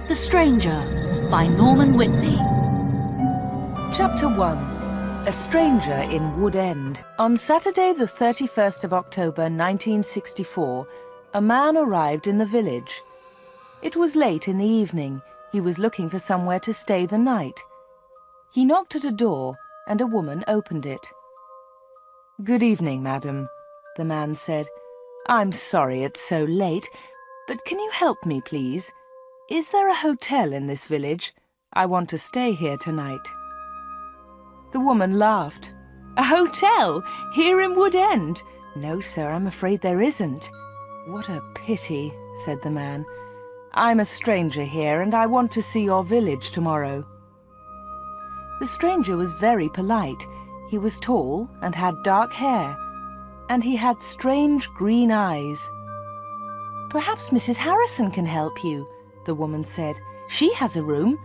The Stranger by Norman Whitney. Chapter 1. A Stranger in Wood End. On Saturday the 31st of October 1964, a man arrived in the village. It was late in the evening. He was looking for somewhere to stay the night. He knocked at a door, and a woman opened it. "Good evening, madam," the man said. "I'm sorry it's so late, but can you help me, please? Is there a hotel in this village? I want to stay here tonight." The woman laughed. "A hotel? Here in Wood End? No, sir, I'm afraid there isn't." "What a pity," said the man. "I'm a stranger here, and I want to see your village tomorrow." The stranger was very polite. He was tall and had dark hair, and he had strange green eyes. "Perhaps Mrs. Harrison can help you," the woman said. "She has a room.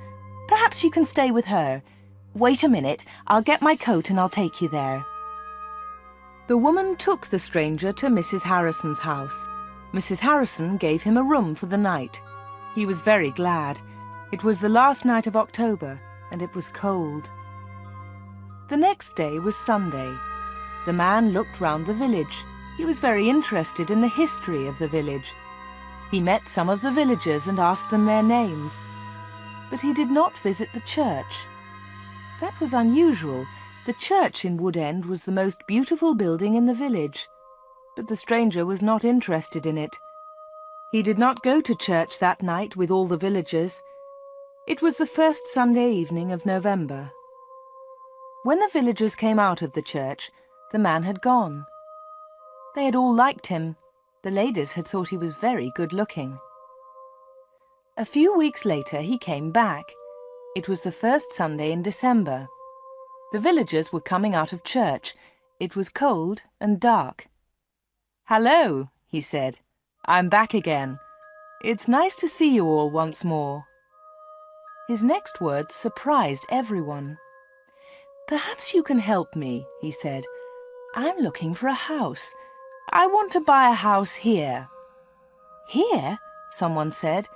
Perhaps you can stay with her. Wait a minute, I'll get my coat and I'll take you there." The woman took the stranger to Mrs. Harrison's house. Mrs. Harrison gave him a room for the night. He was very glad. It was the last night of October, and it was cold. The next day was Sunday. The man looked round the village. He was very interested in the history of the village. He met some of the villagers and asked them their names. But he did not visit the church. That was unusual. The church in Wood End was the most beautiful building in the village. But the stranger was not interested in it. He did not go to church that night with all the villagers. It was the first Sunday evening of November. When the villagers came out of the church, the man had gone. They had all liked him. The ladies had thought he was very good-looking. A few weeks later he came back. It was the first Sunday in December. The villagers were coming out of church. It was cold and dark. "Hello," he said. "I'm back again. It's nice to see you all once more." His next words surprised everyone. "Perhaps you can help me," he said. "I'm looking for a house. I want to buy a house here." "Here?" someone said.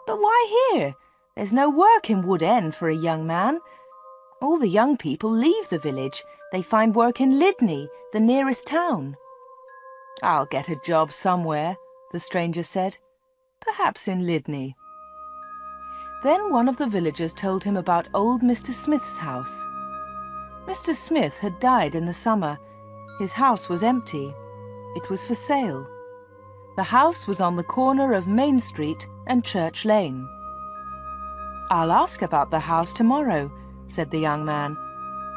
"But why here? There's no work in Wood End for a young man. All the young people leave the village. They find work in Lydney, the nearest town." "I'll get a job somewhere," the stranger said. "Perhaps in Lydney." Then one of the villagers told him about old Mr. Smith's house. Mr. Smith had died in the summer. His house was empty. It was for sale. The house was on the corner of Main Street and Church Lane. "I'll ask about the house tomorrow," said the young man.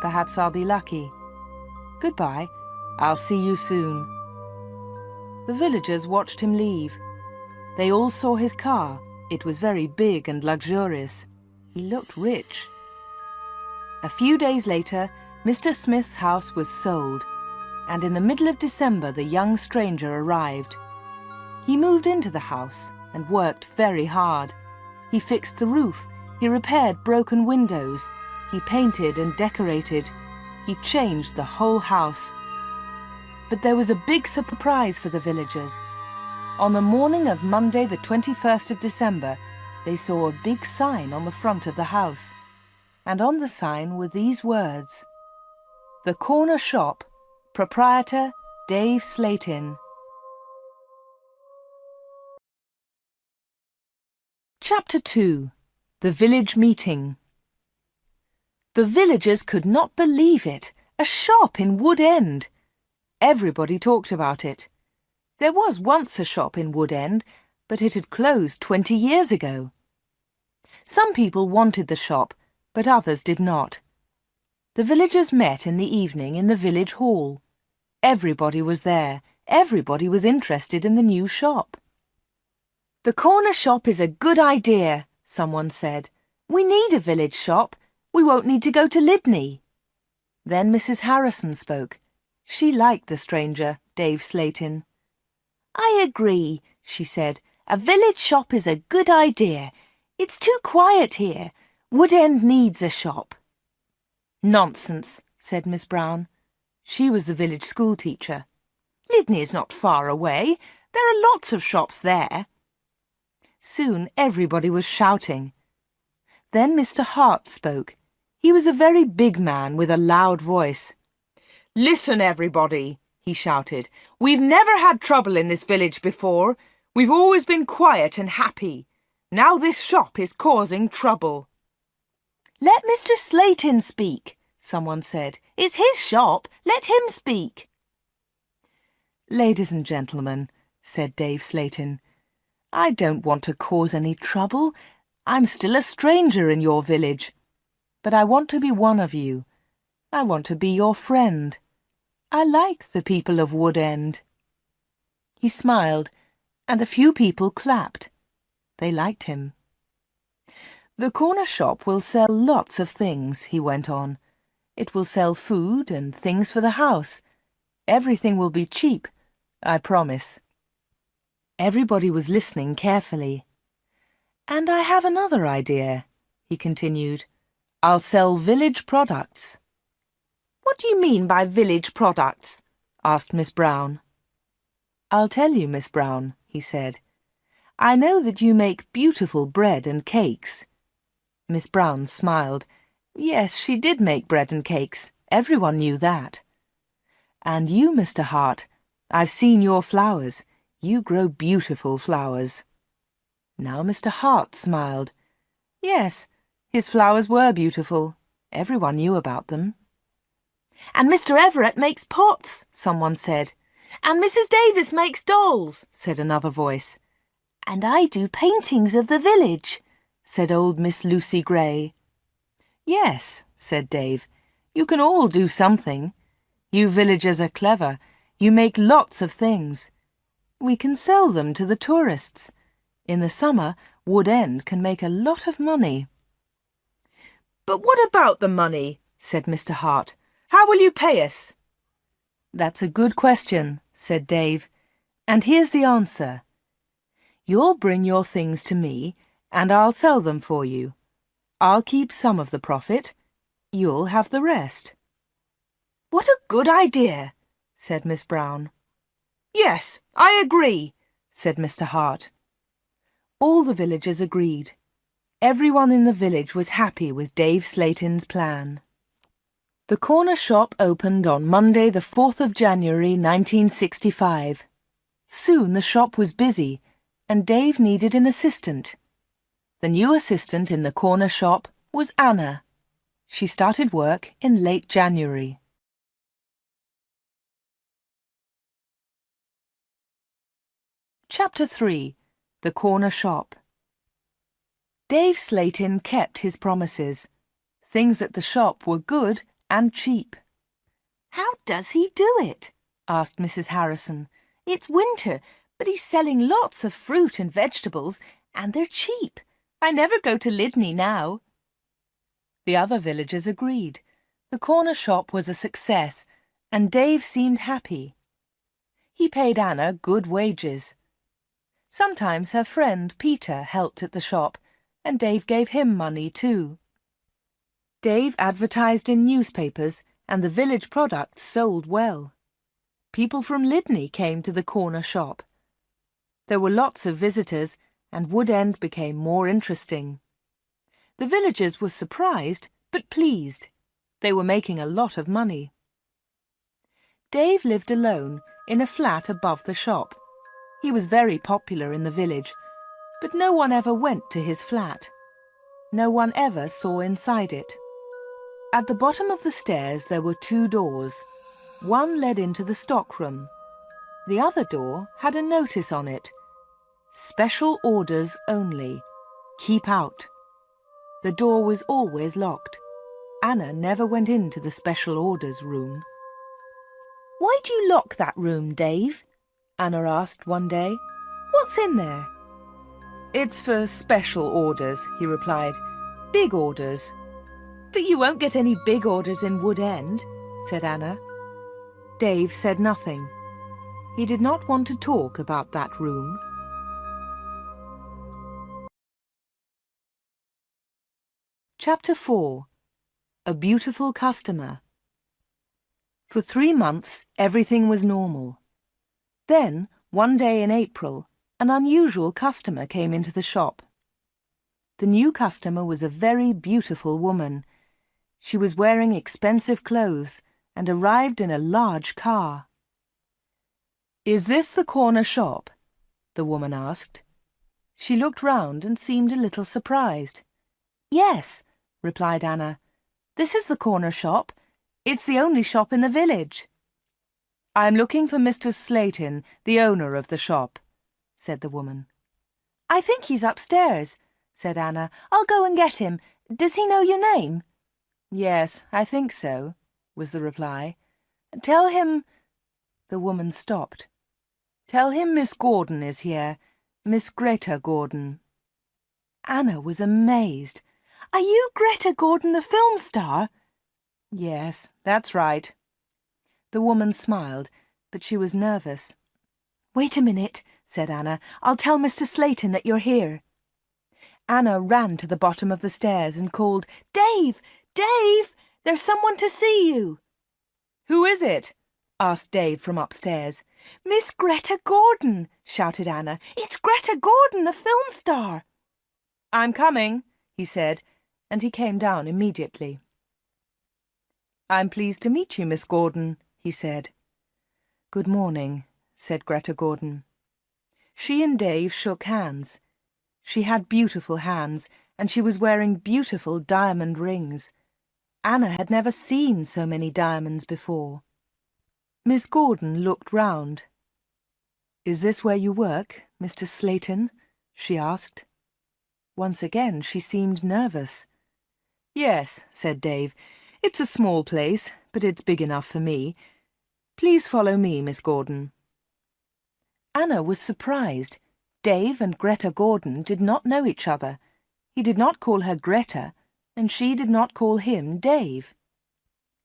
"Perhaps I'll be lucky. Goodbye. I'll see you soon." The villagers watched him leave. They all saw his car. It was very big and luxurious. He looked rich. A few days later, Mr. Smith's house was sold, and in the middle of December the young stranger arrived. He moved into the house and worked very hard. He fixed the roof, he repaired broken windows, he painted and decorated, he changed the whole house. But there was a big surprise for the villagers. On the morning of Monday the 21st of December, they saw a big sign on the front of the house, and on the sign were these words: "The Corner Shop, Proprietor Dave Slatin." Chapter 2. The Village Meeting. The villagers could not believe it. A shop in Wood End. Everybody talked about it. There was once a shop in Wood End, but it had closed 20 years ago. Some people wanted the shop, but others did not. The villagers met in the evening in the village hall. Everybody was there. Everybody was interested in the new shop. "The corner shop is a good idea," someone said. "We need a village shop. We won't need to go to Lydney." Then Mrs. Harrison spoke. She liked the stranger, Dave Slatin. "I agree," she said. "A village shop is a good idea. It's too quiet here. Wood End needs a shop." "Nonsense," said Miss Brown. She was the village school teacher. "Lydney is not far away. There are lots of shops there." Soon everybody was shouting. Then Mr. Hart spoke. He was a very big man with a loud voice. "Listen, everybody," he shouted. "We've never had trouble in this village before. We've always been quiet and happy. Now this shop is causing trouble." "Let Mr. Slayton speak," someone said. "It's his shop. Let him speak." "Ladies and gentlemen," said Dave Slayton, "I don't want to cause any trouble. I'm still a stranger in your village. But I want to be one of you. I want to be your friend. I like the people of Wood End." He smiled, and a few people clapped. They liked him. "The corner shop will sell lots of things," he went on. "It will sell food and things for the house. Everything will be cheap, I promise." Everybody was listening carefully. "And I have another idea," he continued. "I'll sell village products." "What do you mean by village products?" asked Miss Brown. "I'll tell you, Miss Brown," he said. "I know that you make beautiful bread and cakes." Miss Brown smiled. Yes, she did make bread and cakes. Everyone knew that. "And you, Mr. Hart, I've seen your flowers. You grow beautiful flowers." Now Mr. Hart smiled. Yes, his flowers were beautiful. Everyone knew about them. "And Mr. Everett makes pots," someone said. "And Mrs. Davis makes dolls," said another voice. "And I do paintings of the village," said old Miss Lucy Gray. "Yes," said Dave, "you can all do something. You villagers are clever. You make lots of things. We can sell them to the tourists. In the summer, Wood End can make a lot of money." "But what about the money?" said Mr. Hart. "How will you pay us?" "That's a good question," said Dave. "And here's the answer. You'll bring your things to me, and I'll sell them for you. I'll keep some of the profit. You'll have the rest." "What a good idea," said Miss Brown. "Yes, I agree," said Mr. Hart. All the villagers agreed. Everyone in the village was happy with Dave Slayton's plan. The corner shop opened on Monday the 4th of January 1965. Soon the shop was busy, and Dave needed an assistant. The new assistant in the corner shop was Anna. She started work in late January. Chapter 3. The Corner Shop. Dave Slayton kept his promises. Things at the shop were good and cheap. "How does he do it?" asked Mrs. Harrison. "It's winter, but he's selling lots of fruit and vegetables, and they're cheap. I never go to Lydney now." The other villagers agreed. The corner shop was a success, and Dave seemed happy. He paid Anna good wages. Sometimes her friend Peter helped at the shop, and Dave gave him money too. Dave advertised in newspapers, and the village products sold well. People from Lydney came to the corner shop. There were lots of visitors, and Wood End became more interesting. The villagers were surprised, but pleased. They were making a lot of money. Dave lived alone in a flat above the shop. He was very popular in the village, but no one ever went to his flat. No one ever saw inside it. At the bottom of the stairs there were 2 doors. One led into the stockroom. The other door had a notice on it. "Special orders only. Keep out." The door was always locked. Anna never went into the special orders room. "Why do you lock that room, Dave?" Anna asked one day. "What's in there?" "It's for special orders," he replied. "Big orders." "But you won't get any big orders in Wood End," said Anna. Dave said nothing. He did not want to talk about that room. Chapter 4. A Beautiful Customer. For 3 months, everything was normal. Then, one day in April, an unusual customer came into the shop. The new customer was a very beautiful woman. She was wearing expensive clothes and arrived in a large car. "Is this the corner shop?" the woman asked. She looked round and seemed a little surprised. "Yes," replied Anna. "This is the corner shop. It's the only shop in the village." "I'm looking for Mr. Slayton, the owner of the shop," said the woman. "I think he's upstairs," said Anna. "I'll go and get him. Does he know your name?" "Yes, I think so," was the reply. "Tell him—" The woman stopped. "Tell him Miss Gordon is here, Miss Greta Gordon." Anna was amazed. "Are you Greta Gordon, the film star?" "Yes, that's right." The woman smiled, but she was nervous. "Wait a minute," said Anna. "I'll tell Mr. Slayton that you're here." Anna ran to the bottom of the stairs and called, "Dave! Dave! There's someone to see you!" "Who is it?" asked Dave from upstairs. "Miss Greta Gordon!" shouted Anna. "It's Greta Gordon, the film star!" "I'm coming," he said, and he came down immediately. "I'm pleased to meet you, Miss Gordon," he said. "Good morning," said Greta Gordon. She and Dave shook hands. She had beautiful hands, and she was wearing beautiful diamond rings. Anna had never seen so many diamonds before. Miss Gordon looked round. "Is this where you work, Mr. Slayton?" she asked. Once again she seemed nervous. "Yes," said Dave. "It's a small place, but it's big enough for me. Please follow me, Miss Gordon." Anna was surprised. Dave and Greta Gordon did not know each other. He did not call her Greta, and she did not call him Dave.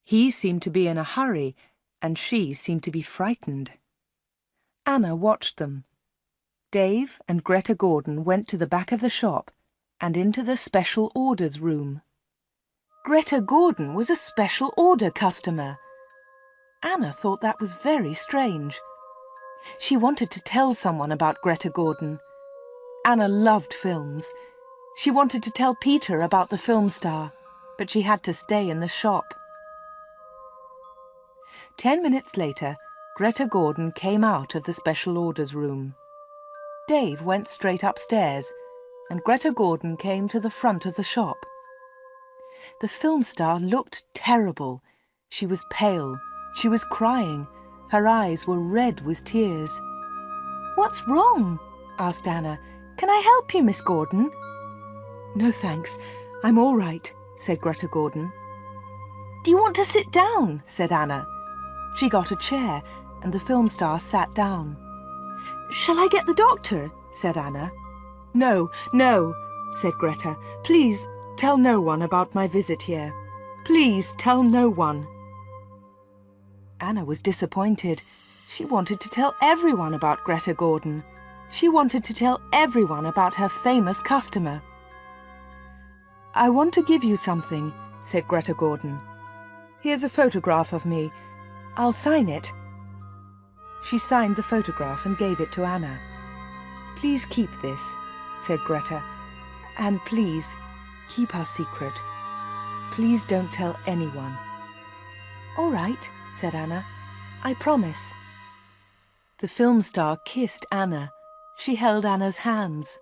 He seemed to be in a hurry, and she seemed to be frightened. Anna watched them. Dave and Greta Gordon went to the back of the shop and into the special orders room. Greta Gordon was a special order customer. Anna thought that was very strange. She wanted to tell someone about Greta Gordon. Anna loved films. She wanted to tell Peter about the film star, but she had to stay in the shop. 10 minutes later, Greta Gordon came out of the special orders room. Dave went straight upstairs, and Greta Gordon came to the front of the shop. The film star looked terrible. She was pale. She was crying. Her eyes were red with tears. "What's wrong?" asked Anna. "Can I help you, Miss Gordon?" "No, thanks. I'm all right," said Greta Gordon. "Do you want to sit down?" said Anna. She got a chair, and the film star sat down. "Shall I get the doctor?" said Anna. "No, no," said Greta. "Please tell no one about my visit here. Please tell no one." Anna was disappointed. She wanted to tell everyone about Greta Gordon. She wanted to tell everyone about her famous customer. "I want to give you something," said Greta Gordon. "Here's a photograph of me. I'll sign it." She signed the photograph and gave it to Anna. "Please keep this," said Greta. "And please, keep our secret. Please don't tell anyone." "All right," said Anna. "I promise." The film star kissed Anna. She held Anna's hands.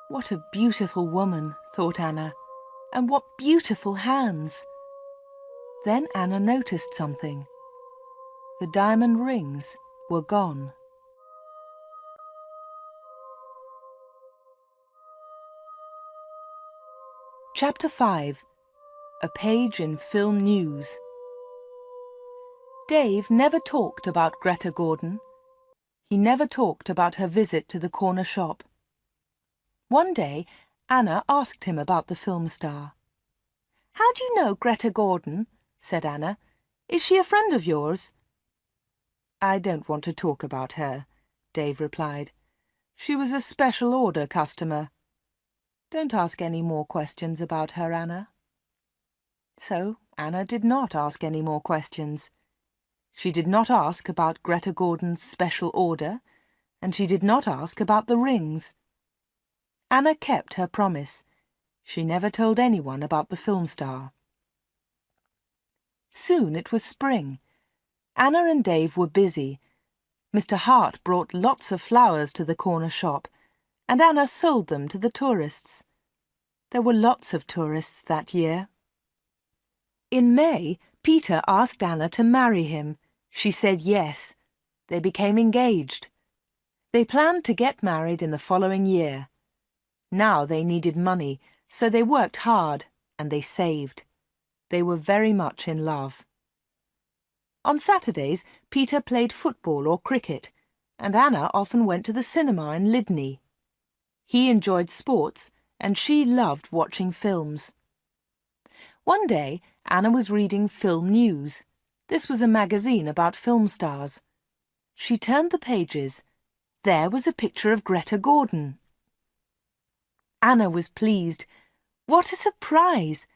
What a beautiful woman, thought Anna. And what beautiful hands. Then Anna noticed something. The diamond rings were gone. Chapter 5. A page in film news. Dave never talked about Greta Gordon. He never talked about her visit to the corner shop. One day, Anna asked him about the film star. "How do you know Greta Gordon?" said Anna. "Is she a friend of yours?" "I don't want to talk about her," Dave replied. "She was a special order customer. Don't ask any more questions about her, Anna." So Anna did not ask any more questions. She did not ask about Greta Gordon's special order, and she did not ask about the rings. Anna kept her promise. She never told anyone about the film star. Soon it was spring. Anna and Dave were busy. Mr. Hart brought lots of flowers to the corner shop, and Anna sold them to the tourists. There were lots of tourists that year. In May, Peter asked Anna to marry him. She said yes. They became engaged. They planned to get married in the following year. Now they needed money, so they worked hard and they saved. They were very much in love. On Saturdays, Peter played football or cricket, and Anna often went to the cinema in Lydney. He enjoyed sports, and she loved watching films. One day, Anna was reading Film News. This was a magazine about film stars. She turned the pages. There was a picture of Greta Gordon. Anna was pleased. What a surprise!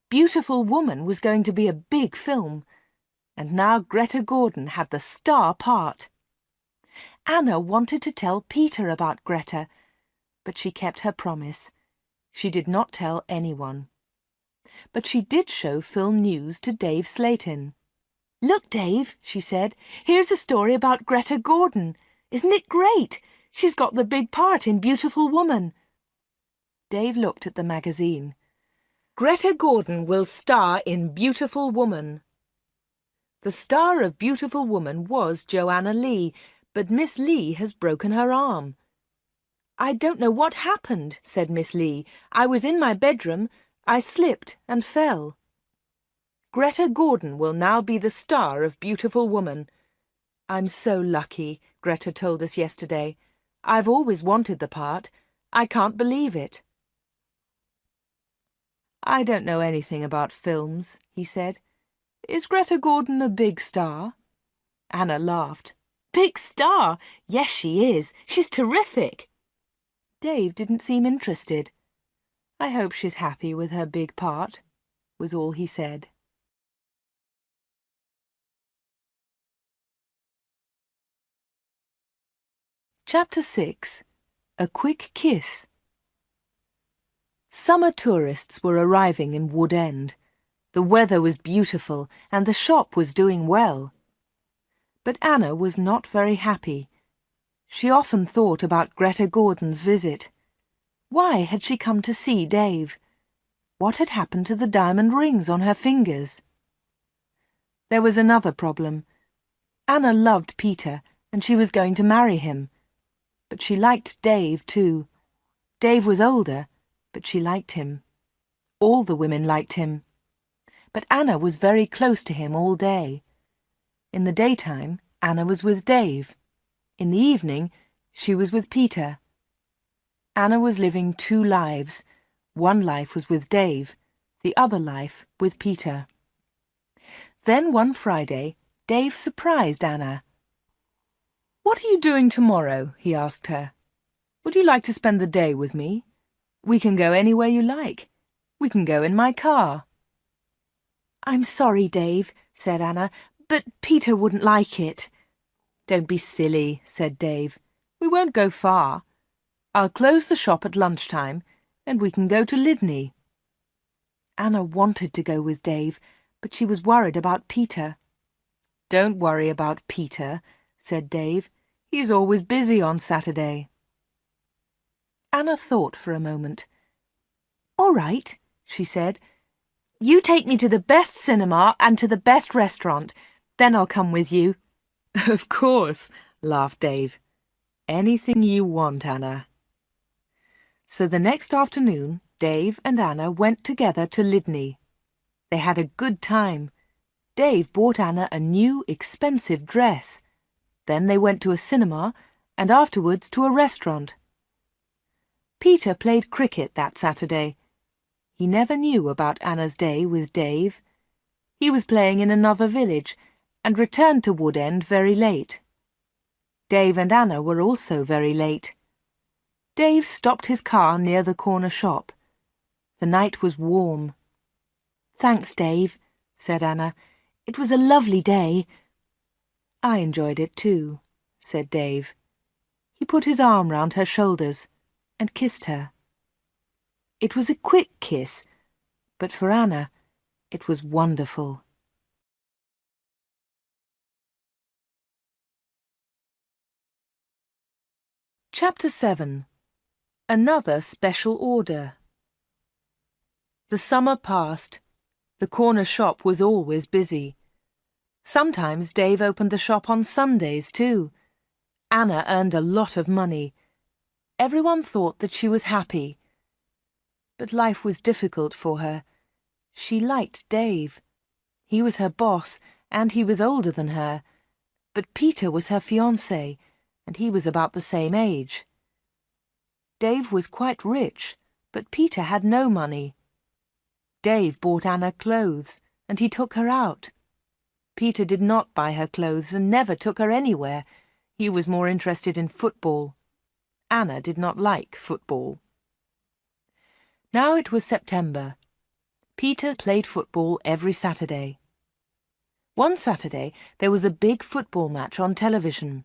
Beautiful Woman was going to be a big film, and now Greta Gordon had the star part. Anna wanted to tell Peter about Greta, but she kept her promise. She did not tell anyone. But she did show Film News to Dave Slayton. "Look, Dave," she said, "here's a story about Greta Gordon. Isn't it great? She's got the big part in Beautiful Woman." Dave looked at the magazine. "Greta Gordon will star in Beautiful Woman." The star of Beautiful Woman was Joanna Lee, but Miss Lee has broken her arm. "I don't know what happened," said Miss Lee. "I was in my bedroom. I slipped and fell." Greta Gordon will now be the star of Beautiful Woman. "I'm so lucky," Greta told us yesterday. "I've always wanted the part. I can't believe it." "I don't know anything about films," he said. "Is Greta Gordon a big star?" Anna laughed. "Big star? Yes, she is. She's terrific." Dave didn't seem interested. "I hope she's happy with her big part," was all he said. Chapter 6. A Quick Kiss. Summer tourists were arriving in Wood End. The weather was beautiful and the shop was doing well. But Anna was not very happy. She often thought about Greta Gordon's visit. Why had she come to see Dave? What had happened to the diamond rings on her fingers? There was another problem. Anna loved Peter and she was going to marry him. But she liked Dave too. Dave was older, but she liked him. All the women liked him. But Anna was very close to him all day. In the daytime, Anna was with Dave. In the evening, she was with Peter. Anna was living two lives. One life was with Dave, the other life with Peter. Then one Friday, Dave surprised Anna. "What are you doing tomorrow?" he asked her. "Would you like to spend the day with me? We can go anywhere you like. We can go in my car." "I'm sorry, Dave," said Anna, "but Peter wouldn't like it." "Don't be silly," said Dave. "We won't go far. I'll close the shop at lunchtime, and we can go to Lydney." Anna wanted to go with Dave, but she was worried about Peter. "Don't worry about Peter," said Dave. "He's always busy on Saturday." Anna thought for a moment. "All right," she said. "You take me to the best cinema and to the best restaurant. Then I'll come with you." "Of course," laughed Dave. "Anything you want, Anna." So the next afternoon, Dave and Anna went together to Lydney. They had a good time. Dave bought Anna a new, expensive dress. Then they went to a cinema and afterwards to a restaurant. Peter played cricket that Saturday. He never knew about Anna's day with Dave. He was playing in another village and returned to Wood End very late. Dave and Anna were also very late. Dave stopped his car near the corner shop. The night was warm. "Thanks, Dave," said Anna. "It was a lovely day." "I enjoyed it too," said Dave. He put his arm round her shoulders and kissed her. It was a quick kiss, but for Anna, it was wonderful. Chapter 7. Another Special Order. The summer passed. The corner shop was always busy. Sometimes Dave opened the shop on Sundays too. Anna earned a lot of money. Everyone thought that she was happy. But life was difficult for her. She liked Dave. He was her boss, and he was older than her. But Peter was her fiancé, and he was about the same age. Dave was quite rich, but Peter had no money. Dave bought Anna clothes, and he took her out. Peter did not buy her clothes and never took her anywhere. He was more interested in football. Anna did not like football. Now it was September. Peter played football every Saturday. One Saturday there was a big football match on television.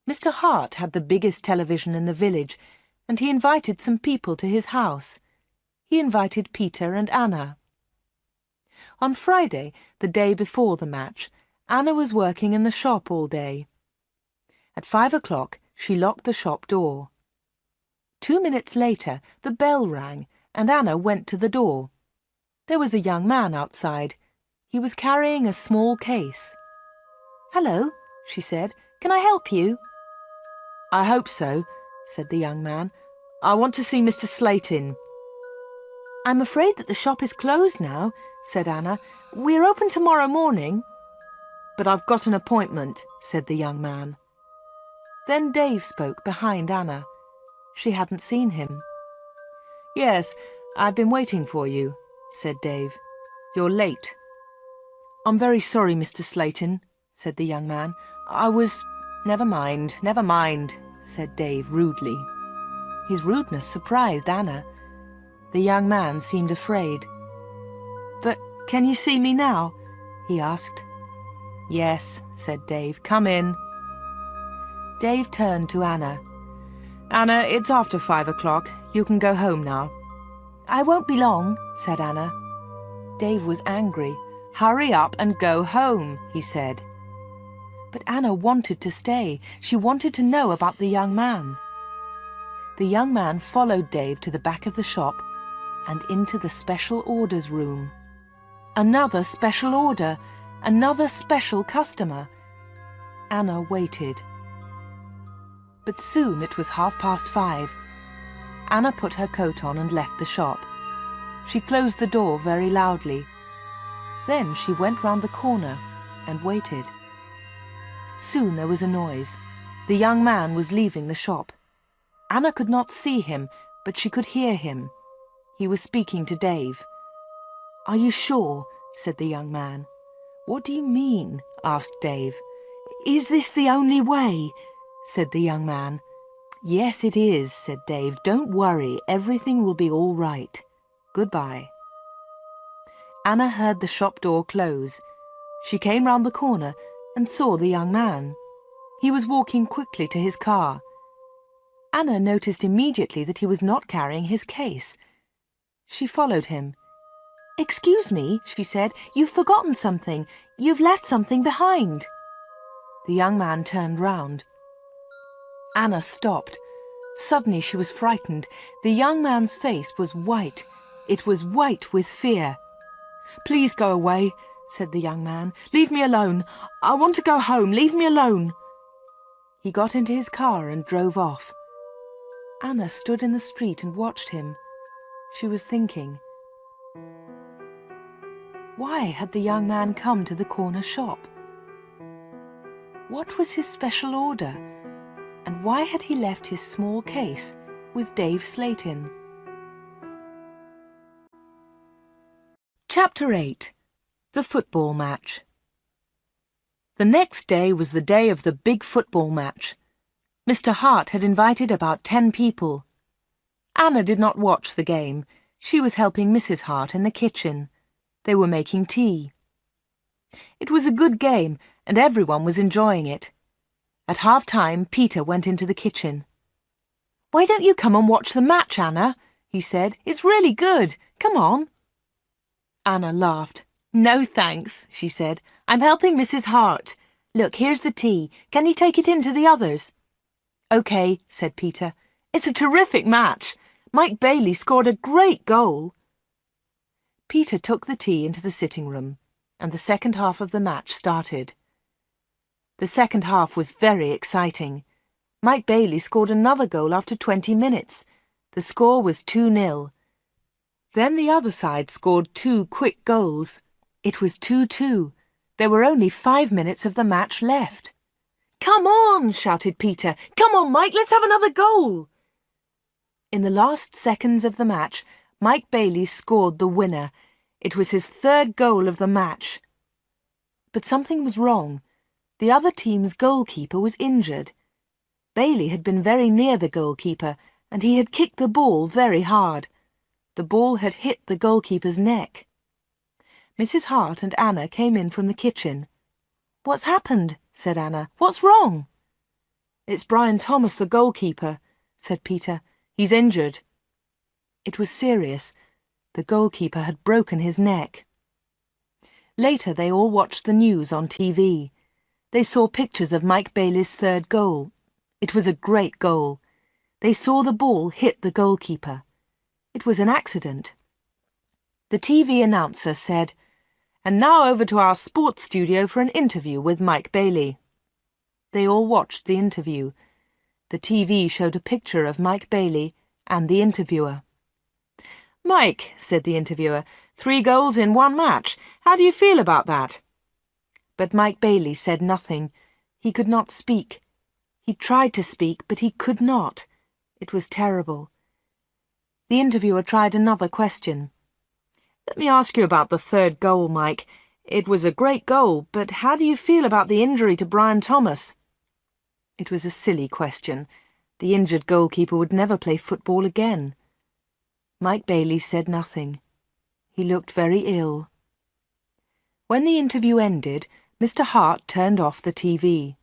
Mr. Hart had the biggest television in the village, and he invited some people to his house. He invited Peter and Anna. On Friday, the day before the match, Anna was working in the shop all day. At 5 o'clock, she locked the shop door. 2 minutes later, the bell rang, and Anna went to the door. There was a young man outside. He was carrying a small case. "Hello," she said. "Can I help you?" "I hope so," said the young man. "I want to see Mr. Slayton." "I'm afraid that the shop is closed now," said Anna. "We're open tomorrow morning." "But I've got an appointment," said the young man. Then Dave spoke behind Anna. She hadn't seen him. "Yes, I've been waiting for you," said Dave. "You're late." "I'm very sorry, Mr. Slayton," said the young man. Never mind, said Dave rudely. His rudeness surprised Anna. The young man seemed afraid. "But can you see me now?" he asked. "Yes," said Dave. "Come in." Dave turned to Anna. "Anna, it's after 5 o'clock. You can go home now." "I won't be long," said Anna. Dave was angry. "Hurry up and go home," he said. But Anna wanted to stay. She wanted to know about the young man. The young man followed Dave to the back of the shop and into the special orders room. Another special order, another special customer. Anna waited. But soon it was 5:30. Anna put her coat on and left the shop. She closed the door very loudly. Then she went round the corner and waited. Soon there was a noise. The young man was leaving the shop. Anna could not see him, but she could hear him. He was speaking to Dave. "Are you sure?" said the young man. "What do you mean?" asked Dave. "Is this the only way?" said the young man. "Yes, it is," said Dave. "Don't worry, everything will be all right. Goodbye." Anna heard the shop door close. She came round the corner and saw the young man. He was walking quickly to his car. Anna noticed immediately that he was not carrying his case. She followed him. "Excuse me," she said, "you've forgotten something. You've left something behind." The young man turned round. Anna stopped. Suddenly she was frightened. The young man's face was white. It was white with fear. "Please go away," said the young man. "Leave me alone. I want to go home. Leave me alone." He got into his car and drove off. Anna stood in the street and watched him. She was thinking. Why had the young man come to the corner shop? What was his special order? And why had he left his small case with Dave Slayton? Chapter 8. The Football Match. The next day was the day of the big football match. Mr. Hart had invited about 10 people. Anna did not watch the game. She was helping Mrs. Hart in the kitchen. They were making tea. It was a good game, and everyone was enjoying it. At half-time, Peter went into the kitchen. "Why don't you come and watch the match, Anna?" he said. "It's really good. Come on." Anna laughed. "No, thanks," she said. "I'm helping Mrs. Hart. Look, here's the tea. Can you take it in to the others?" "OK," said Peter. "It's a terrific match. Mike Bailey scored a great goal." Peter took the tea into the sitting room, and the second half of the match started. The second half was very exciting. Mike Bailey scored another goal after 20 minutes. The score was 2-0. Then the other side scored 2 quick goals. It was 2-2. There were only 5 minutes of the match left. "Come on!" shouted Peter. "Come on, Mike, let's have another goal!" In the last seconds of the match, Mike Bailey scored the winner. It was his 3rd goal of the match. But something was wrong. The other team's goalkeeper was injured. Bailey had been very near the goalkeeper, and he had kicked the ball very hard. The ball had hit the goalkeeper's neck. Mrs. Hart and Anna came in from the kitchen. "What's happened?" said Anna. "What's wrong?" "It's Brian Thomas, the goalkeeper," said Peter. "He's injured." It was serious. The goalkeeper had broken his neck. Later they all watched the news on TV. They saw pictures of Mike Bailey's 3rd goal. It was a great goal. They saw the ball hit the goalkeeper. It was an accident. The TV announcer said, "And now over to our sports studio for an interview with Mike Bailey." They all watched the interview. The TV showed a picture of Mike Bailey and the interviewer. "Mike," said the interviewer, 3 goals in 1 match. How do you feel about that?" But Mike Bailey said nothing. He could not speak. He tried to speak, but he could not. It was terrible. The interviewer tried another question. "Let me ask you about the 3rd goal, Mike. It was a great goal, but how do you feel about the injury to Brian Thomas?" It was a silly question. The injured goalkeeper would never play football again. Mike Bailey said nothing. He looked very ill. When the interview ended, Mr. Hart turned off the TV.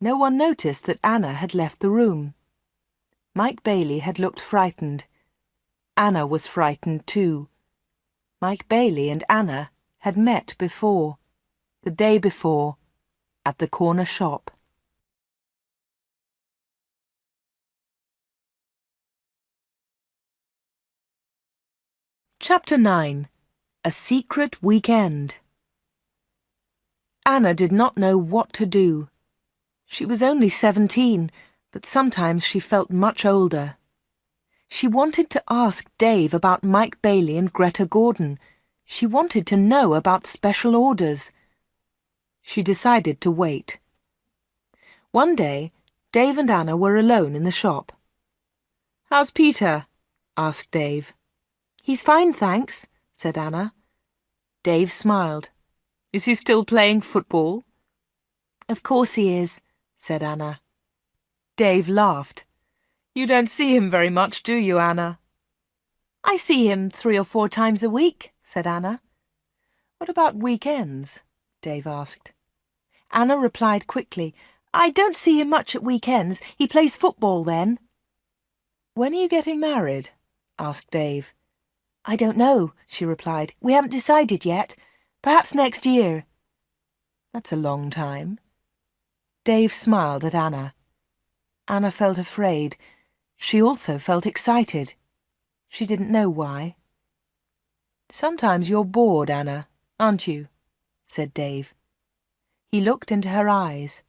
No one noticed that Anna had left the room. Mike Bailey had looked frightened. Anna was frightened too. Mike Bailey and Anna had met before, the day before, at the corner shop. Chapter 9. A Secret Weekend. Anna did not know what to do. She was only 17, but sometimes she felt much older. She wanted to ask Dave about Mike Bailey and Greta Gordon. She wanted to know about special orders. She decided to wait. One day, Dave and Anna were alone in the shop. "How's Peter?" asked Dave. "He's fine, thanks," said Anna. Dave smiled. "Is he still playing football?" "Of course he is," said Anna. Dave laughed. "You don't see him very much, do you, Anna?" "I see him 3 or 4 times a week," said Anna. "What about weekends?" Dave asked. Anna replied quickly, "I don't see him much at weekends. He plays football then." "When are you getting married?" asked Dave. "I don't know," she replied. "We haven't decided yet. Perhaps next year." "That's a long time." Dave smiled at Anna. Anna felt afraid. She also felt excited. She didn't know why. "Sometimes you're bored, Anna, aren't you?" said Dave. He looked into her eyes.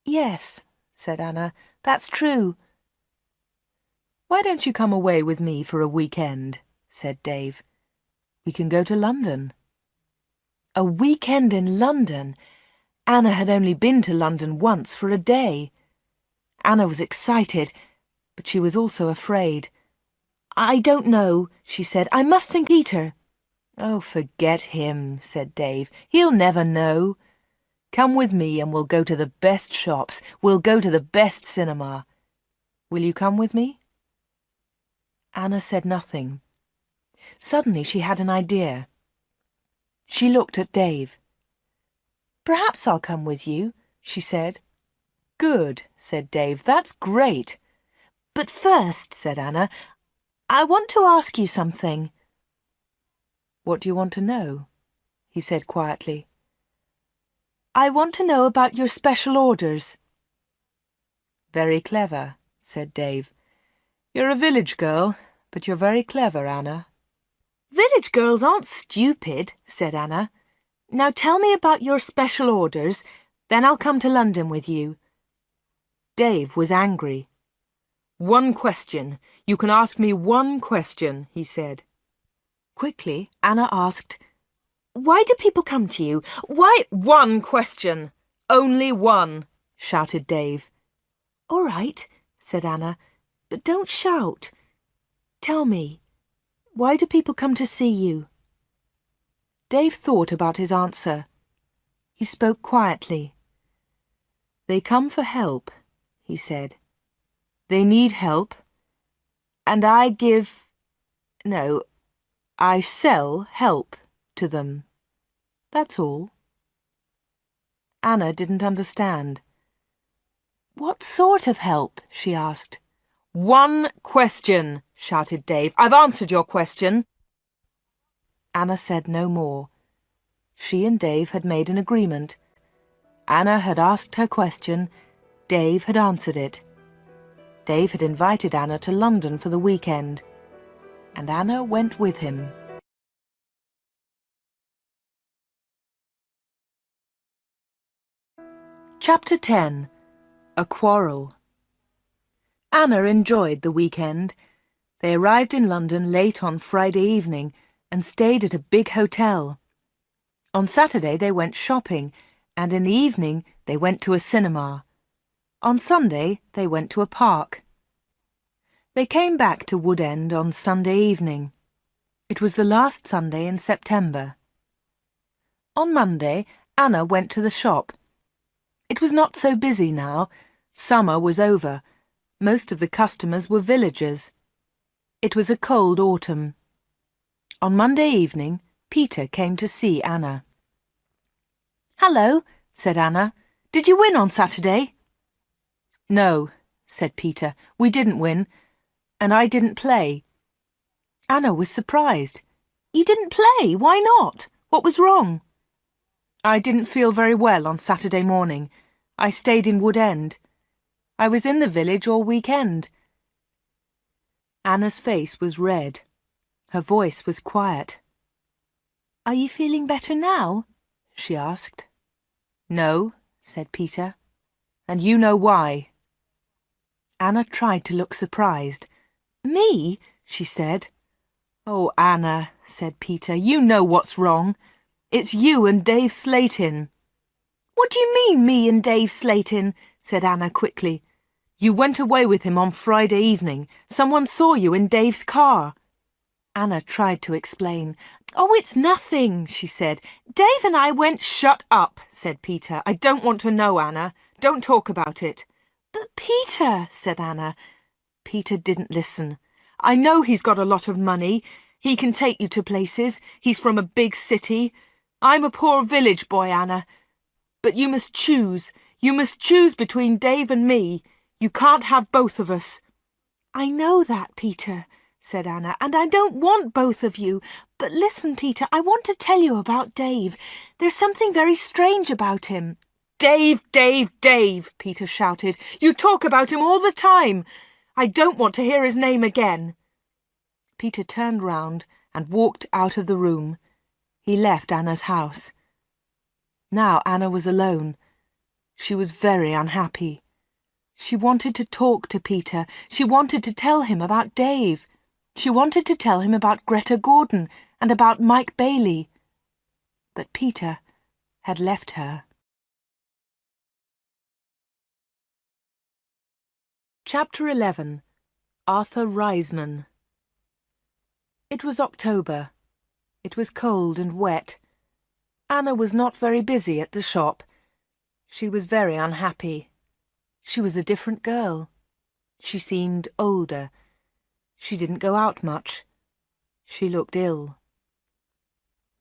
"Yes," said Anna, "that's true." "Why don't you come away with me for a weekend?" said Dave. "We can go to London." A weekend in London! Anna had only been to London once for a day. Anna was excited, but she was also afraid. "I don't know," she said. "I must think Peter." "Oh, forget him," said Dave. "He'll never know. Come with me and we'll go to the best shops. We'll go to the best cinema. Will you come with me?" Anna said nothing. Suddenly she had an idea. She looked at Dave. "Perhaps I'll come with you," she said. Good, said Dave. That's great. But first, said Anna, I want to ask you something. What do you want to know? He said quietly. I want to know about your special orders. Very clever, said Dave. You're a village girl, but you're very clever, Anna. Village girls aren't stupid, said Anna. Now tell me about your special orders, then I'll come to London with you. Dave was angry. One question. You can ask me one question, he said. Quickly, Anna asked, Why do people come to you? Why? One question. Only one, shouted Dave. All right, said Anna, but don't shout. Tell me, why do people come to see you? Dave thought about his answer. He spoke quietly. They come for help, he said. They need help, and I sell help to them. That's all. Anna didn't understand. What sort of help? She asked. One question, shouted Dave. I've answered your question. Anna said no more. She and Dave had made an agreement. Anna had asked her question. Dave had answered it. Dave had invited Anna to London for the weekend, and Anna went with him. Chapter 10. A Quarrel. Anna enjoyed the weekend. They arrived in London late on Friday evening and stayed at a big hotel. On Saturday they went shopping, and in the evening they went to a cinema. On Sunday they went to a park. They came back to Wood End on Sunday evening. It was the last Sunday in September. On Monday, Anna went to the shop. It was not so busy now. Summer was over. Most of the customers were villagers. It was a cold autumn. On Monday evening, Peter came to see Anna. "Hello," said Anna. "Did you win on Saturday?" "No," said Peter. "We didn't win, and I didn't play." Anna was surprised. "You didn't play? Why not? What was wrong?" "I didn't feel very well on Saturday morning. I stayed in Wood End. I was in the village all weekend." Anna's face was red. Her voice was quiet. "Are you feeling better now?" she asked. "No," said Peter, "and you know why." Anna tried to look surprised. "Me?" she said. "Oh, Anna," said Peter, "you know what's wrong. It's you and Dave Slatin." "What do you mean, me and Dave Slatin?" said Anna quickly. "You went away with him on Friday evening. Someone saw you in Dave's car." Anna tried to explain. "Oh, it's nothing," she said. "Dave and I went—" "Shut up," said Peter. "I don't want to know, Anna. Don't talk about it." "But Peter," said Anna. Peter didn't listen. "I know he's got a lot of money. He can take you to places. He's from a big city. I'm a poor village boy, Anna. But you must choose. You must choose between Dave and me. You can't have both of us." "I know that, Peter," said Anna, "and I don't want both of you. But listen, Peter, I want to tell you about Dave. There's something very strange about him." "Dave, Dave, Dave," Peter shouted. "You talk about him all the time. I don't want to hear his name again." Peter turned round and walked out of the room. He left Anna's house. Now Anna was alone. She was very unhappy. She wanted to talk to Peter. She wanted to tell him about Dave. She wanted to tell him about Greta Gordon and about Mike Bailey. But Peter had left her. Chapter 11. Arthur Reisman. It was October. It was cold and wet. Anna was not very busy at the shop. She was very unhappy. She was a different girl. She seemed older. She didn't go out much. She looked ill.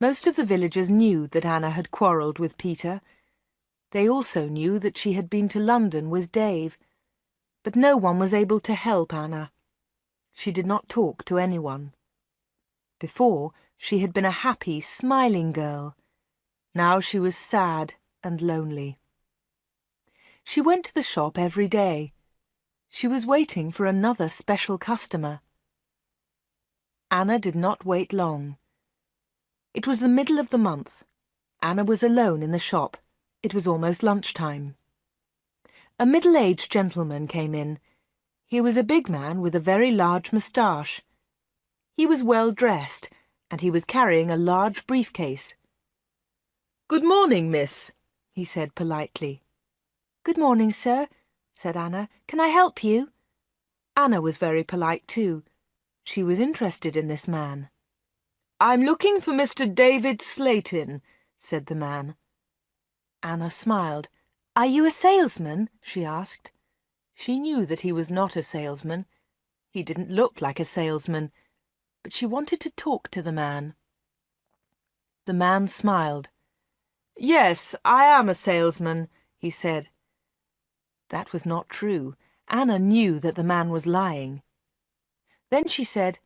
Most of the villagers knew that Anna had quarrelled with Peter. They also knew that she had been to London with Dave, but no one was able to help Anna. She did not talk to anyone. Before, she had been a happy, smiling girl. Now she was sad and lonely. She went to the shop every day. She was waiting for another special customer. Anna did not wait long. It was the middle of the month. Anna was alone in the shop. It was almost lunchtime. A middle-aged gentleman came in. He was a big man with a very large moustache. He was well dressed, and he was carrying a large briefcase. "Good morning, miss," he said politely. "Good morning, sir," said Anna. "Can I help you?" Anna was very polite too. She was interested in this man. "I'm looking for Mr. David Slayton," said the man. Anna smiled. "Are you a salesman?" she asked. She knew that he was not a salesman. He didn't look like a salesman, but she wanted to talk to the man. The man smiled. "Yes, I am a salesman," he said. That was not true. Anna knew that the man was lying. Then she said,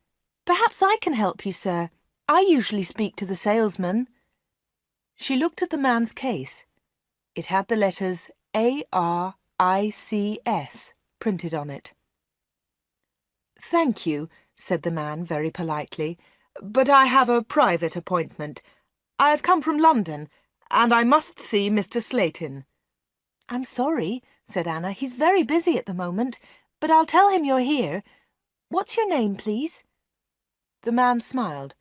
"Perhaps I can help you, sir. I usually speak to the salesman." She looked at the man's case. It had the letters A-R-I-C-S printed on it. "Thank you," said the man very politely, "but I have a private appointment. I have come from London, and I must see Mr. Slayton." "I'm sorry," said Anna. "He's very busy at the moment, but I'll tell him you're here. What's your name, please?" The man smiled.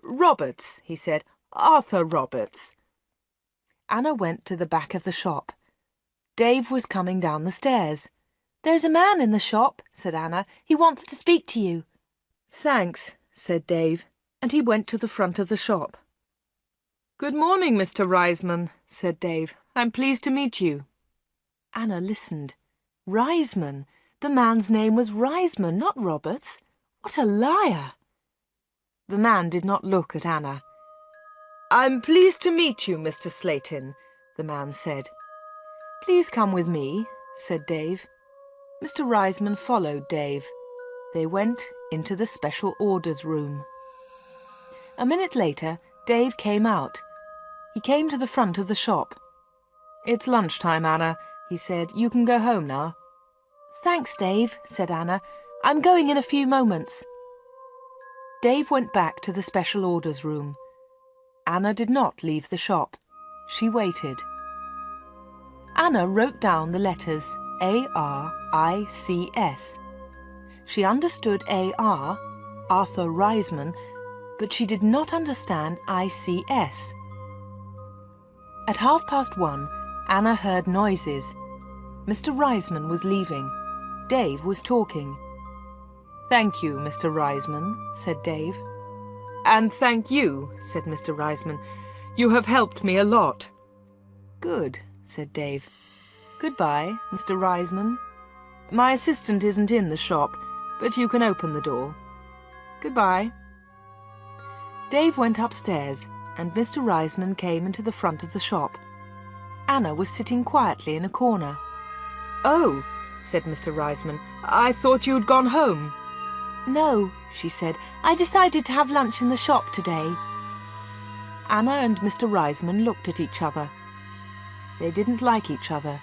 "Roberts," he said. "Arthur Roberts." Anna went to the back of the shop. Dave was coming down the stairs. "There's a man in the shop," said Anna. "He wants to speak to you." "Thanks," said Dave, and he went to the front of the shop. "Good morning, Mr. Reisman," said Dave. "I'm pleased to meet you." Anna listened. Reisman! The man's name was Reisman, not Roberts. What a liar! The man did not look at Anna. "I'm pleased to meet you, Mr. Slayton," the man said. "Please come with me," said Dave. Mr. Reisman followed Dave. They went into the special orders room. A minute later, Dave came out. He came to the front of the shop. "It's lunchtime, Anna," he said. "You can go home now." "Thanks, Dave," said Anna. "I'm going in a few moments." Dave went back to the special orders room. Anna did not leave the shop. She waited. Anna wrote down the letters A-R-I-C-S. She understood A-R, Arthur Reisman, but she did not understand I-C-S. At 1:30, Anna heard noises. Mr. Reisman was leaving. Dave was talking. "Thank you, Mr. Reisman," said Dave. "And thank you," said Mr. Reisman. "You have helped me a lot." "Good," said Dave. "Goodbye, Mr. Reisman. My assistant isn't in the shop, but you can open the door. Goodbye." Dave went upstairs, and Mr. Reisman came into the front of the shop. Anna was sitting quietly in a corner. "Oh," said Mr. Reisman, "I thought you'd gone home." "No," she said. "I decided to have lunch in the shop today." Anna and Mr. Reisman looked at each other. They didn't like each other.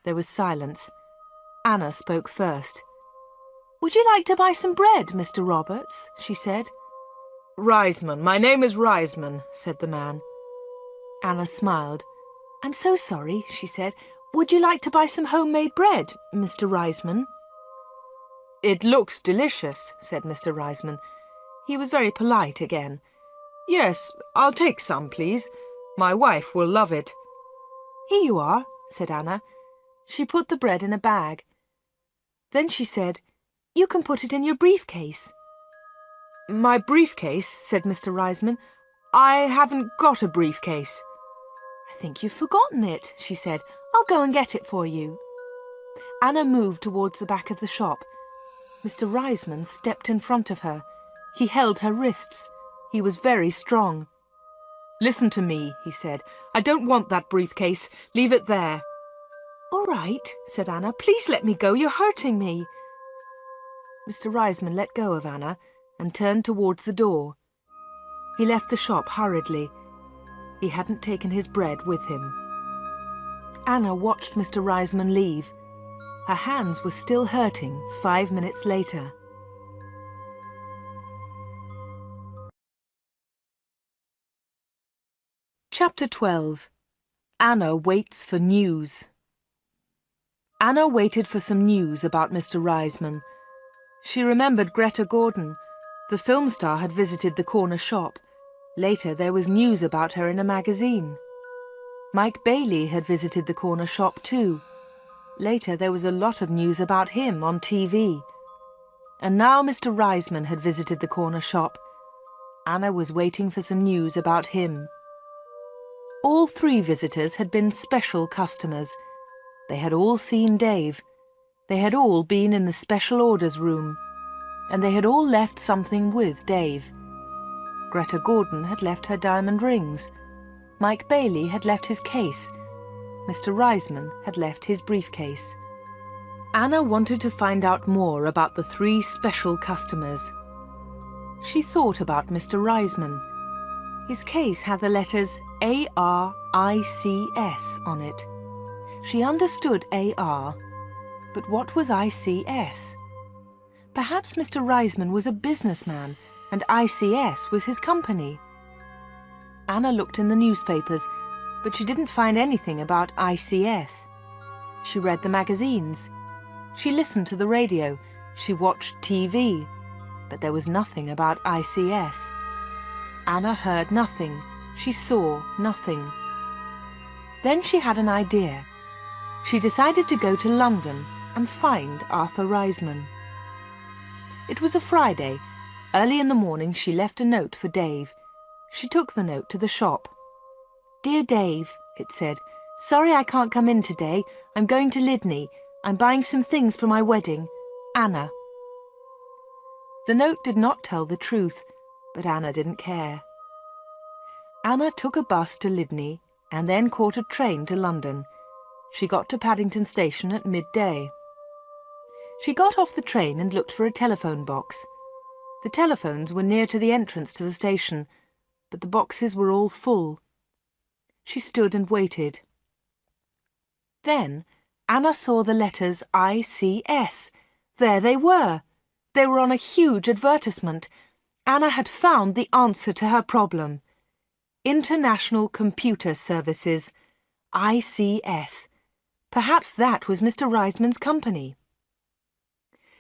There was silence. Anna spoke first. "Would you like to buy some bread, Mr. Roberts?" she said. "Reisman. My name is Reisman," said the man. Anna smiled. "I'm so sorry," she said. "Would you like to buy some homemade bread, Mr. Reisman?" "It looks delicious," said Mr. Reisman. He was very polite again. "Yes, I'll take some, please. My wife will love it." "Here you are," said Anna. She put the bread in a bag. Then she said, "You can put it in your briefcase." "My briefcase?" said Mr. Reisman. "I haven't got a briefcase." "I think you've forgotten it," she said. "I'll go and get it for you." Anna moved towards the back of the shop. Mr. Reisman stepped in front of her. He held her wrists. He was very strong. "Listen to me," he said. "I don't want that briefcase. Leave it there." "All right," said Anna. "Please let me go. You're hurting me." Mr. Reisman let go of Anna and turned towards the door. He left the shop hurriedly. He hadn't taken his bread with him. Anna watched Mr. Reisman leave. Her hands were still hurting 5 minutes later. Chapter 12. Anna waits for news. Anna waited for some news about Mr. Reisman. She remembered Greta Gordon. The film star had visited the corner shop. Later there was news about her in a magazine. Mike Bailey had visited the corner shop too. Later there was a lot of news about him on TV. And now Mr. Reisman had visited the corner shop. Anna was waiting for some news about him. All three visitors had been special customers. They had all seen Dave. They had all been in the special orders room. And they had all left something with Dave. Greta Gordon had left her diamond rings. Mike Bailey had left his case. Mr. Reisman had left his briefcase. Anna wanted to find out more about the three special customers. She thought about Mr. Reisman. His case had the letters A-R-I-C-S on it. She understood A-R, but what was I-C-S? Perhaps Mr. Reisman was a businessman and I-C-S was his company. Anna looked in the newspapers, but she didn't find anything about I-C-S. She read the magazines. She listened to the radio. She watched TV, but there was nothing about I-C-S. Anna heard nothing. She saw nothing. Then she had an idea. She decided to go to London and find Arthur Reisman. It was a Friday. Early in the morning she left a note for Dave. She took the note to the shop. "Dear Dave," it said, "sorry I can't come in today. I'm going to Lydney. I'm buying some things for my wedding. Anna." The note did not tell the truth, but Anna didn't care. Anna took a bus to Lydney and then caught a train to London. She got to Paddington Station at midday. She got off the train and looked for a telephone box. The telephones were near to the entrance to the station, but the boxes were all full. She stood and waited. Then Anna saw the letters I-C-S. There they were. They were on a huge advertisement. Anna had found the answer to her problem. International Computer Services, ICS. Perhaps that was Mr. Reisman's company.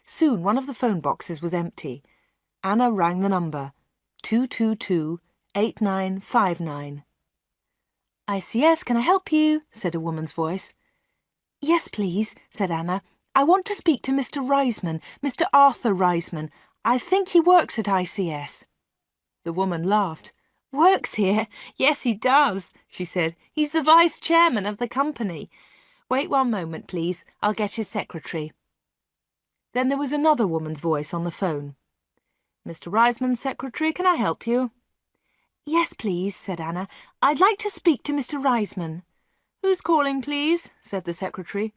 Soon one of the phone boxes was empty. Anna rang the number, 222-8959. "ICS, can I help you?" said a woman's voice. "Yes, please," said Anna. "I want to speak to Mr. Reisman, Mr. Arthur Reisman. I think he works at ICS." The woman laughed. "Works here? Yes, he does," she said. "He's the vice chairman of the company. Wait one moment, please. I'll get his secretary." Then there was another woman's voice on the phone. "Mr. Reisman's secretary, can I help you?" "Yes, please," said Anna. "I'd like to speak to Mr. Reisman." "Who's calling, please?" said the secretary.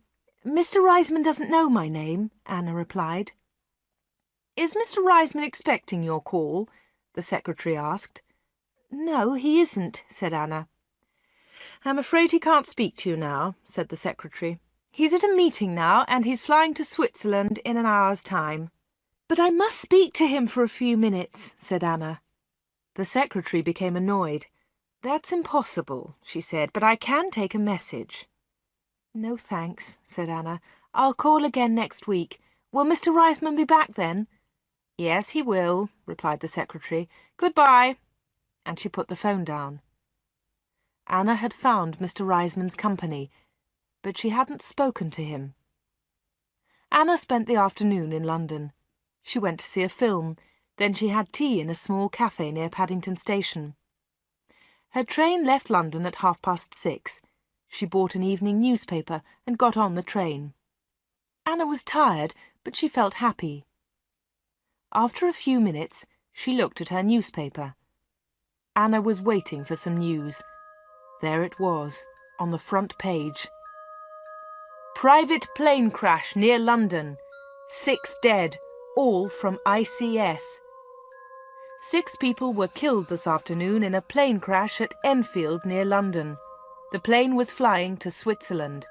"Mr. Reisman doesn't know my name," Anna replied. "Is Mr. Reisman expecting your call?" the secretary asked. "No, he isn't," said Anna. "I'm afraid he can't speak to you now," said the secretary. "He's at a meeting now, and he's flying to Switzerland in an hour's time." "But I must speak to him for a few minutes," said Anna. The secretary became annoyed. "That's impossible," she said, "but I can take a message." "No, thanks," said Anna. "I'll call again next week. Will Mr. Reisman be back then?" "Yes, he will," replied the secretary. "Goodbye." And she put the phone down. Anna had found Mr. Reisman's company, but she hadn't spoken to him. Anna spent the afternoon in London. She went to see a film, then she had tea in a small cafe near Paddington Station. Her train left London at 6:30. She bought an evening newspaper and got on the train. Anna was tired, but she felt happy. After a few minutes, she looked at her newspaper. Anna was waiting for some news. There it was, on the front page. Private plane crash near London. 6 dead, all from ICS. 6 people were killed this afternoon in a plane crash at Enfield near London. The plane was flying to Switzerland.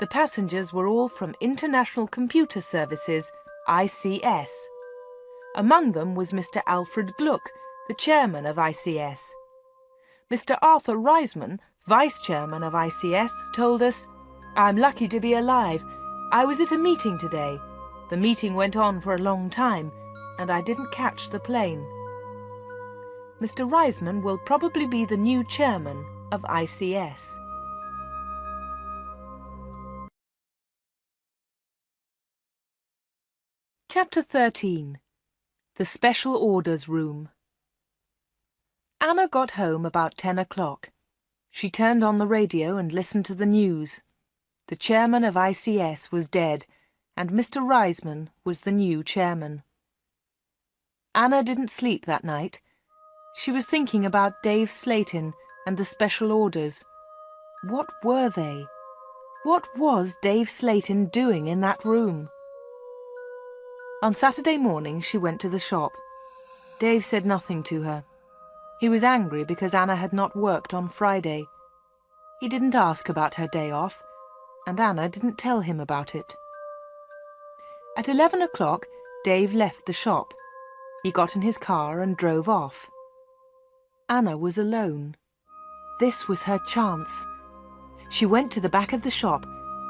The passengers were all from International Computer Services, ICS. Among them was Mr. Alfred Gluck, the chairman of ICS. Mr. Arthur Reisman, vice chairman of ICS, told us, "I'm lucky to be alive. I was at a meeting today. The meeting went on for a long time, and I didn't catch the plane." Mr. Reisman will probably be the new chairman of ICS. Chapter 13. The Special Orders Room. Anna got home about 10 o'clock. She turned on the radio and listened to the news. The chairman of ICS was dead, and Mr. Reisman was the new chairman. Anna didn't sleep that night. She was thinking about Dave Slayton and the special orders. What were they? What was Dave Slayton doing in that room? On Saturday morning she went to the shop. Dave said nothing to her. He was angry because Anna had not worked on Friday. He didn't ask about her day off, and Anna didn't tell him about it. At 11 o'clock, Dave left the shop. He got in his car and drove off. Anna was alone. This was her chance. She went to the back of the shop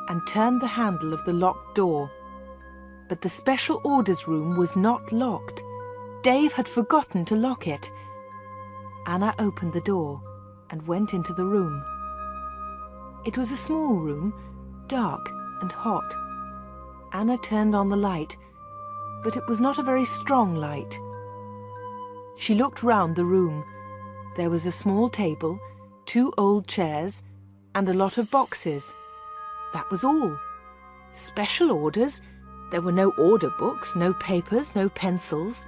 and turned the handle of the locked door. But the special orders room was not locked. Dave had forgotten to lock it. Anna opened the door and went into the room. It was a small room, dark and hot. Anna turned on the light, but it was not a very strong light. She looked round the room. There was a small table, 2 old chairs, and a lot of boxes. That was all. Special orders? There were no order books, no papers, no pencils.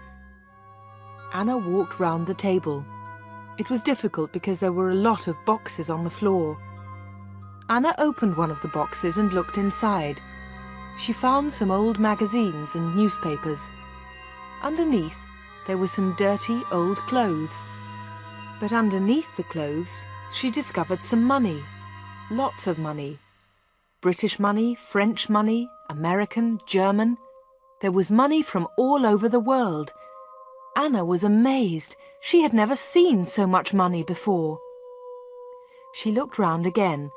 Anna walked round the table. It was difficult because there were a lot of boxes on the floor. Anna opened one of the boxes and looked inside. She found some old magazines and newspapers. Underneath, there were some dirty old clothes. But underneath the clothes, she discovered some money. Lots of money. British money, French money, American, German. There was money from all over the world. Anna was amazed. She had never seen so much money before. She looked round again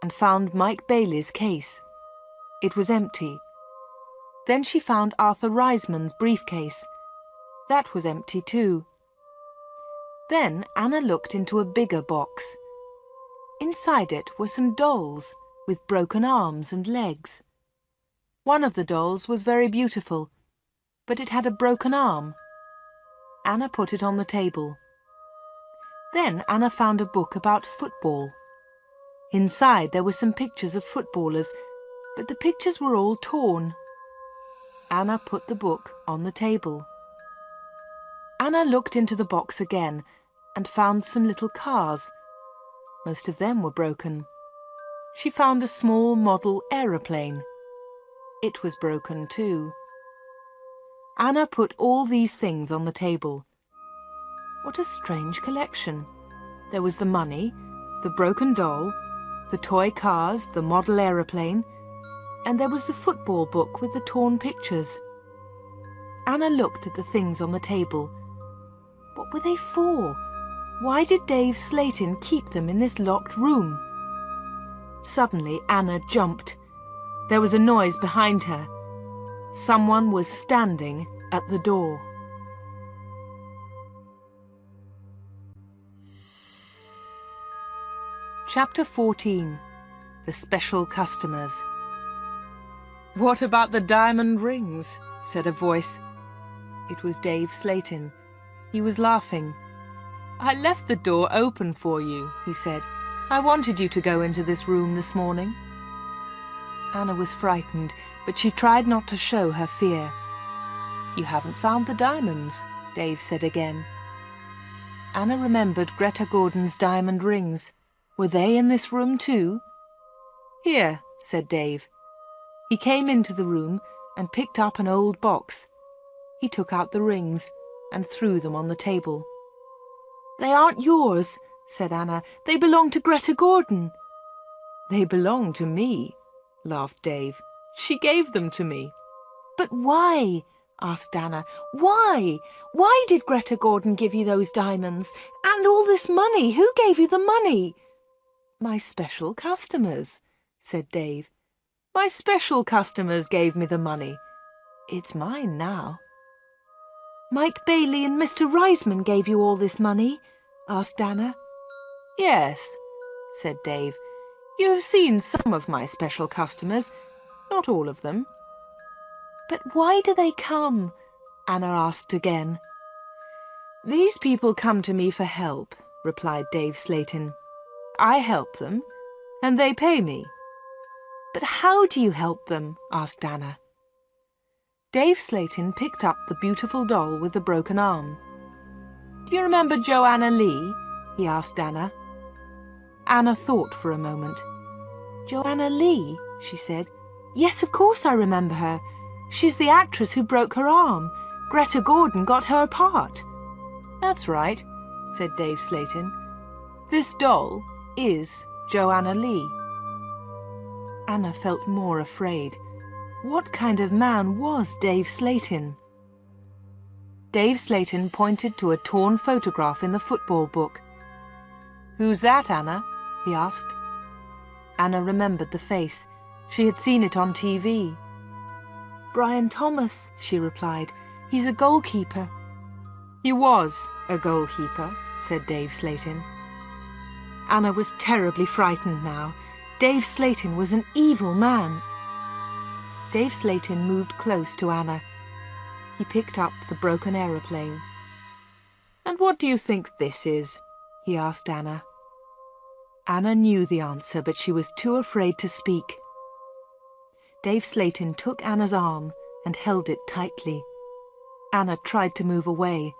and found Mike Bailey's case. It was empty. Then she found Arthur Reisman's briefcase. That was empty too. Then Anna looked into a bigger box. Inside it were some dolls with broken arms and legs. One of the dolls was very beautiful, but it had a broken arm. Anna put it on the table. Then Anna found a book about football. Inside there were some pictures of footballers, but the pictures were all torn. Anna put the book on the table. Anna looked into the box again and found some little cars. Most of them were broken. She found a small model aeroplane. It was broken too. Anna put all these things on the table. What a strange collection. There was the money, the broken doll, the toy cars, the model aeroplane, and there was the football book with the torn pictures. Anna looked at the things on the table. What were they for? Why did Dave Slayton keep them in this locked room? Suddenly Anna jumped. There was a noise behind her. Someone was standing at the door. Chapter 14. The Special Customers. "What about the diamond rings?" said a voice. It was Dave Slayton. He was laughing. "I left the door open for you," he said. "I wanted you to go into this room this morning." Anna was frightened, but she tried not to show her fear. "You haven't found the diamonds," Dave said again. Anna remembered Greta Gordon's diamond rings. Were they in this room too? "Here," said Dave. He came into the room and picked up an old box. He took out the rings and threw them on the table. "They aren't yours," said Anna. "They belong to Greta Gordon." "They belong to me," laughed Dave. "She gave them to me." "But why?" asked Anna. "Why? Why did Greta Gordon give you those diamonds? And all this money? Who gave you the money?" "My special customers," said Dave. "My special customers gave me the money. It's mine now." "Mike Bailey and Mr. Reisman gave you all this money?" asked Anna. "Yes," said Dave. "You have seen some of my special customers, not all of them." "But why do they come?" Anna asked again. "These people come to me for help," replied Dave Slayton. "I help them, and they pay me." "But how do you help them?" asked Anna. Dave Slayton picked up the beautiful doll with the broken arm. "Do you remember Joanna Lee?" he asked Anna. Anna thought for a moment. "Joanna Lee?" she said. "Yes, of course I remember her. She's the actress who broke her arm. Greta Gordon got her part." "That's right," said Dave Slayton. "This doll is Joanna Lee." Anna felt more afraid. What kind of man was Dave Slayton? Dave Slayton pointed to a torn photograph in the football book. "Who's that, Anna?" he asked. Anna remembered the face. She had seen it on TV. "Brian Thomas," she replied. "He's a goalkeeper." "He was a goalkeeper," said Dave Slayton. Anna was terribly frightened now. Dave Slayton was an evil man. Dave Slayton moved close to Anna. He picked up the broken aeroplane. "And what do you think this is?" he asked Anna. Anna knew the answer, but she was too afraid to speak. Dave Slayton took Anna's arm and held it tightly. Anna tried to move away.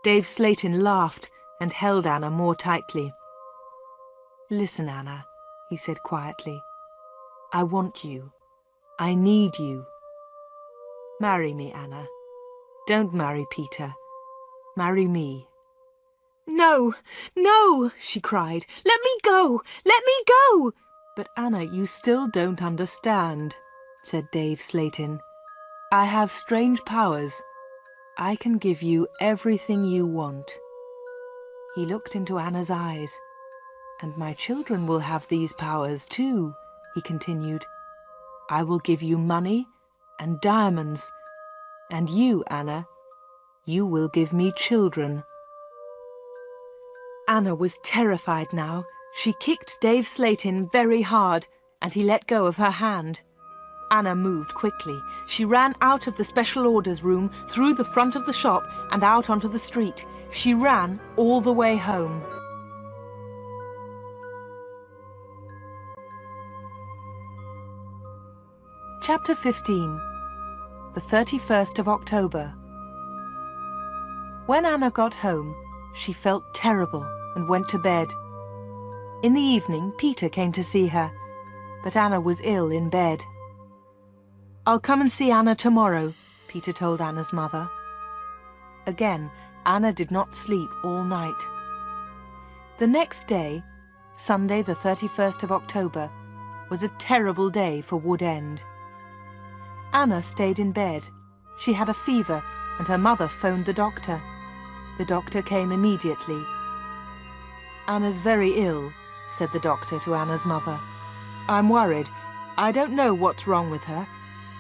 Dave Slayton laughed and held Anna more tightly. "Listen, Anna," he said quietly. "I want you. I need you. Marry me, Anna. Don't marry Peter. Marry me." "No, no," she cried. "Let me go! Let me go!" "But Anna, you still don't understand," said Dave Slayton. "I have strange powers. I can give you everything you want." He looked into Anna's eyes. "And my children will have these powers too," he continued. "I will give you money and diamonds. And you, Anna, you will give me children." Anna was terrified now. She kicked Dave Slayton very hard, and he let go of her hand. Anna moved quickly. She ran out of the special orders room, through the front of the shop, and out onto the street. She ran all the way home. Chapter 15. The 31st of October. When Anna got home, she felt terrible and went to bed. In the evening, Peter came to see her, but Anna was ill in bed. "I'll come and see Anna tomorrow," Peter told Anna's mother. Again, Anna did not sleep all night. The next day, Sunday the 31st of October, was a terrible day for Wood End. Anna stayed in bed. She had a fever, and her mother phoned the doctor. The doctor came immediately. "Anna's very ill," said the doctor to Anna's mother. "I'm worried. I don't know what's wrong with her.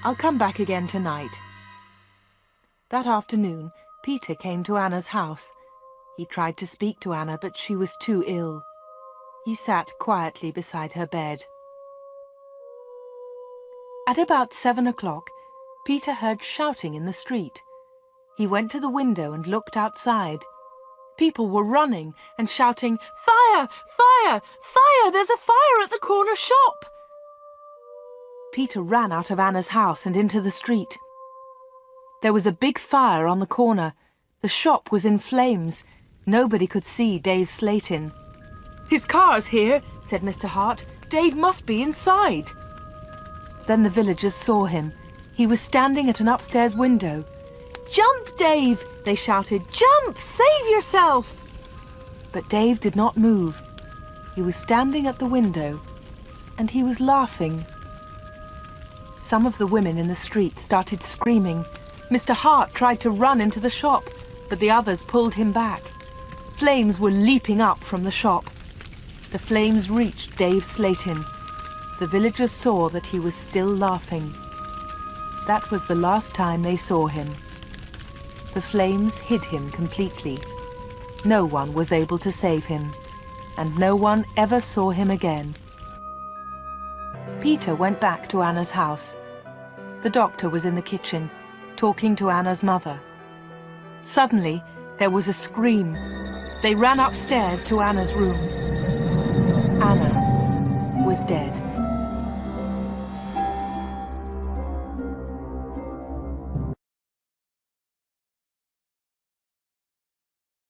I'll come back again tonight." That afternoon, Peter came to Anna's house. He tried to speak to Anna, but she was too ill. He sat quietly beside her bed. At about 7 o'clock, Peter heard shouting in the street. He went to the window and looked outside. People were running and shouting, "Fire! Fire! Fire! There's a fire at the corner shop!" Peter ran out of Anna's house and into the street. There was a big fire on the corner. The shop was in flames. Nobody could see Dave Slayton. "His car's here," said Mr. Hart. "Dave must be inside." Then the villagers saw him. He was standing at an upstairs window. "Jump, Dave!" they shouted. "Jump! Save yourself!" But Dave did not move. He was standing at the window, and he was laughing. Some of the women in the street started screaming. Mr. Hart tried to run into the shop, but the others pulled him back. Flames were leaping up from the shop. The flames reached Dave Slayton. The villagers saw that he was still laughing. That was the last time they saw him. The flames hid him completely. No one was able to save him, and no one ever saw him again. Peter went back to Anna's house. The doctor was in the kitchen, talking to Anna's mother. Suddenly, there was a scream. They ran upstairs to Anna's room. Anna was dead.